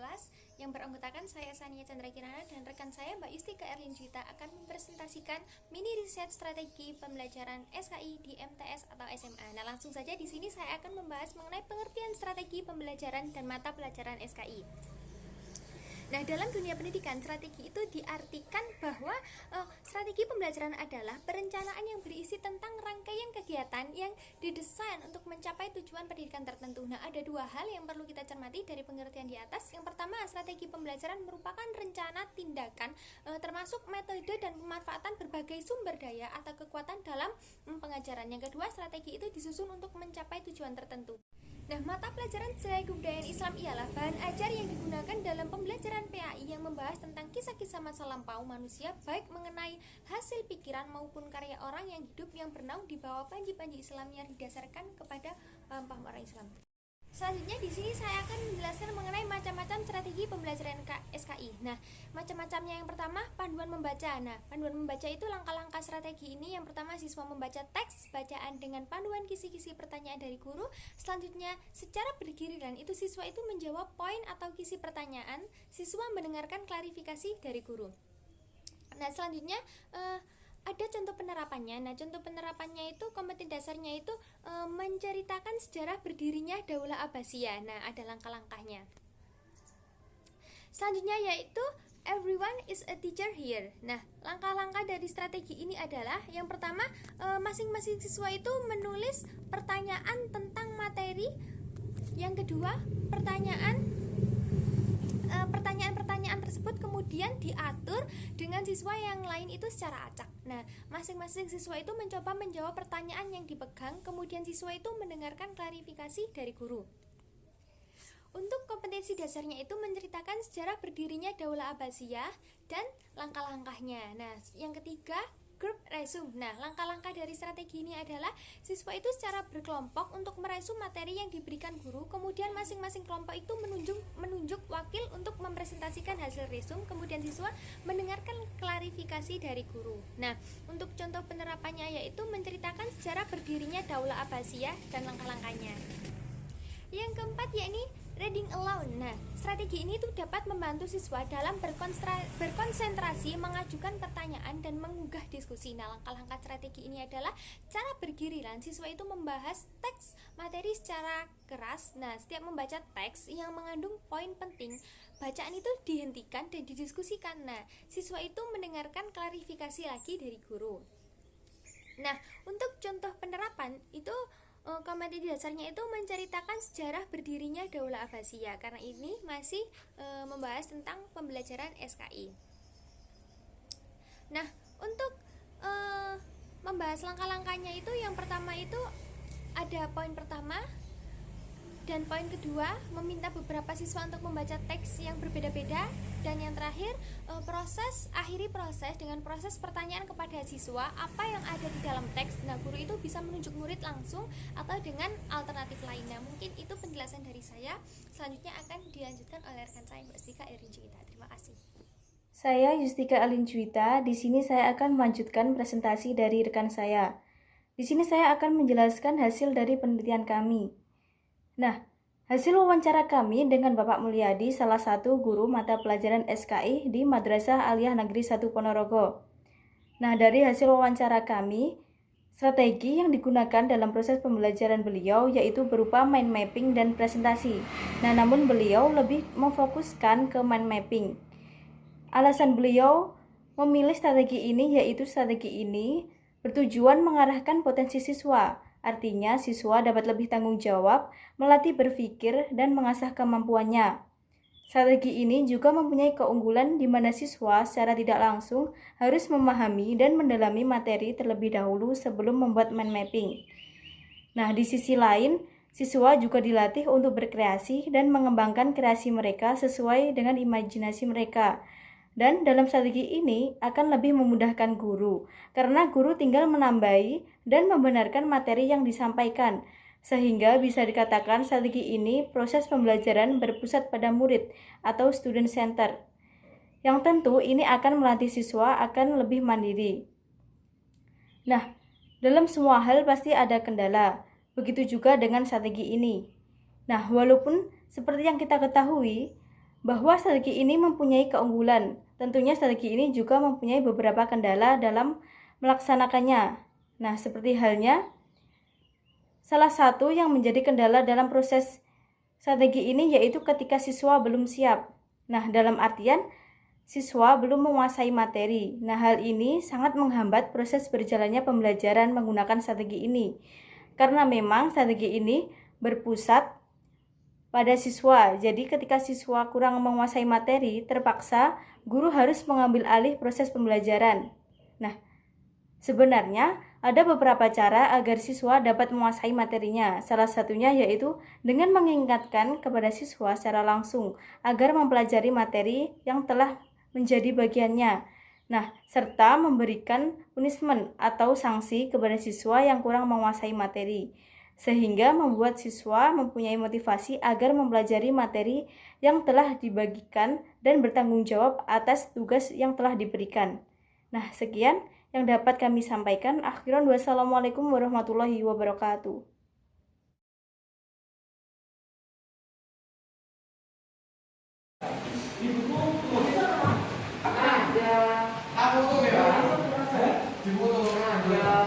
kelas yang beranggotakan saya Sania Chandra Kirana dan rekan saya Mbak Yustika Erlin Juwita akan mempresentasikan mini riset strategi pembelajaran SKI di MTS atau SMA. Nah, langsung saja di sini saya akan membahas mengenai pengertian strategi pembelajaran dan mata pelajaran SKI. Nah, dalam dunia pendidikan, strategi itu diartikan bahwa strategi pembelajaran adalah perencanaan yang berisi tentang rangkaian kegiatan yang didesain untuk mencapai tujuan pendidikan tertentu. Nah, ada dua hal yang perlu kita cermati dari pengertian di atas. Yang pertama, strategi pembelajaran merupakan rencana tindakan termasuk metode dan pemanfaatan berbagai sumber daya atau kekuatan dalam pengajaran. Yang kedua, strategi itu disusun untuk mencapai tujuan tertentu. Nah, mata pelajaran sejarah kebudayaan Islam ialah bahan ajar yang digunakan dalam pembelajaran PAI yang membahas tentang kisah-kisah masa lampau manusia, baik mengenai hasil pikiran maupun karya orang yang hidup yang bernaung di bawah panji-panji Islam yang didasarkan kepada paham orang Islam. Selanjutnya di sini saya akan menjelaskan mengenai macam-macam strategi pembelajaran SKI. Nah, macam-macamnya yang pertama panduan membaca. Nah, panduan membaca itu langkah-langkah strategi ini. Yang pertama, siswa membaca teks bacaan dengan panduan kisi-kisi pertanyaan dari guru. Selanjutnya, secara bergiliran itu siswa itu menjawab poin atau kisi pertanyaan. Siswa mendengarkan klarifikasi dari guru. Nah, selanjutnya ada contoh penerapannya. Nah, contoh penerapannya itu kompetensi dasarnya itu menceritakan sejarah berdirinya Daulah Abbasiyah. Nah, ada langkah-langkahnya. Selanjutnya yaitu everyone is a teacher here. Nah, langkah-langkah dari strategi ini adalah yang pertama, masing-masing siswa itu menulis pertanyaan tentang materi. Yang kedua, pertanyaan tersebut kemudian diatur dengan siswa yang lain itu secara acak. Nah, masing-masing siswa itu mencoba menjawab pertanyaan yang dipegang, kemudian siswa itu mendengarkan klarifikasi dari guru. Untuk kompetensi dasarnya itu menceritakan sejarah berdirinya Daulah Abbasiyah dan langkah-langkahnya. Nah, yang ketiga, group resume. Nah, langkah-langkah dari strategi ini adalah siswa itu secara berkelompok untuk meresum materi yang diberikan guru, kemudian masing-masing kelompok itu menunjuk wakil untuk mempresentasikan hasil resume, kemudian siswa mendengarkan klarifikasi dari guru. Nah, untuk contoh penerapannya yaitu menceritakan sejarah berdirinya Daulah Abbasiyah dan langkah-langkahnya. Yang keempat yakni reading aloud. Nah, strategi ini tuh dapat membantu siswa dalam berkonsentrasi, mengajukan pertanyaan dan menggugah diskusi. Nah, langkah-langkah strategi ini adalah cara bergiliran. Siswa itu membahas teks materi secara keras. Nah, setiap membaca teks yang mengandung poin penting, bacaan itu dihentikan dan didiskusikan. Nah, siswa itu mendengarkan klarifikasi lagi dari guru. Nah, untuk contoh penerapan itu kompetensi dasarnya itu menceritakan sejarah berdirinya Daulah Abbasiyah, karena ini masih membahas tentang pembelajaran SKI. Nah, untuk membahas langkah-langkahnya itu yang pertama itu ada poin pertama dan poin kedua, meminta beberapa siswa untuk membaca teks yang berbeda-beda. Dan yang terakhir, akhiri proses dengan proses pertanyaan kepada siswa apa yang ada di dalam teks. Nah, guru itu bisa menunjuk murid langsung atau dengan alternatif lainnya. Mungkin itu penjelasan dari saya. Selanjutnya akan dilanjutkan oleh rekan saya Mbak Yustika Erlin Juwita. Terima kasih. Saya Yustika Erlin Juwita. Di sini saya akan melanjutkan presentasi dari rekan saya. Di sini saya akan menjelaskan hasil dari penelitian kami. Nah, hasil wawancara kami dengan Bapak Mulyadi, salah satu guru mata pelajaran SKI di Madrasah Aliyah Negeri 1 Ponorogo. Nah, dari hasil wawancara kami, strategi yang digunakan dalam proses pembelajaran beliau yaitu berupa mind mapping dan presentasi. Nah, namun beliau lebih memfokuskan ke mind mapping. Alasan beliau memilih strategi ini yaitu strategi ini bertujuan mengarahkan potensi siswa. Artinya, siswa dapat lebih tanggung jawab, melatih berpikir, dan mengasah kemampuannya. Strategi ini juga mempunyai keunggulan di mana siswa secara tidak langsung harus memahami dan mendalami materi terlebih dahulu sebelum membuat mind mapping. Nah, di sisi lain, siswa juga dilatih untuk berkreasi dan mengembangkan kreasi mereka sesuai dengan imajinasi mereka. Dan dalam strategi ini akan lebih memudahkan guru, karena guru tinggal menambahi dan membenarkan materi yang disampaikan, sehingga bisa dikatakan strategi ini proses pembelajaran berpusat pada murid atau student center. Yang tentu ini akan melatih siswa akan lebih mandiri. Nah, dalam semua hal pasti ada kendala, begitu juga dengan strategi ini. Nah, walaupun seperti yang kita ketahui, bahwa strategi ini mempunyai keunggulan. Tentunya strategi ini juga mempunyai beberapa kendala dalam melaksanakannya. Nah, seperti halnya salah satu yang menjadi kendala dalam proses strategi ini yaitu ketika siswa belum siap. Nah, dalam artian siswa belum menguasai materi. Nah, hal ini sangat menghambat proses berjalannya pembelajaran menggunakan strategi ini. Karena memang strategi ini berpusat pada siswa. Jadi ketika siswa kurang menguasai materi, terpaksa guru harus mengambil alih proses pembelajaran. Nah, sebenarnya ada beberapa cara agar siswa dapat menguasai materinya. Salah satunya yaitu dengan mengingatkan kepada siswa secara langsung agar mempelajari materi yang telah menjadi bagiannya. Nah, serta memberikan punishment atau sanksi kepada siswa yang kurang menguasai materi, sehingga membuat siswa mempunyai motivasi agar mempelajari materi yang telah dibagikan dan bertanggung jawab atas tugas yang telah diberikan. Nah, sekian yang dapat kami sampaikan. Akhiran, wassalamualaikum warahmatullahi wabarakatuh. Aku tuh ya, di foto ada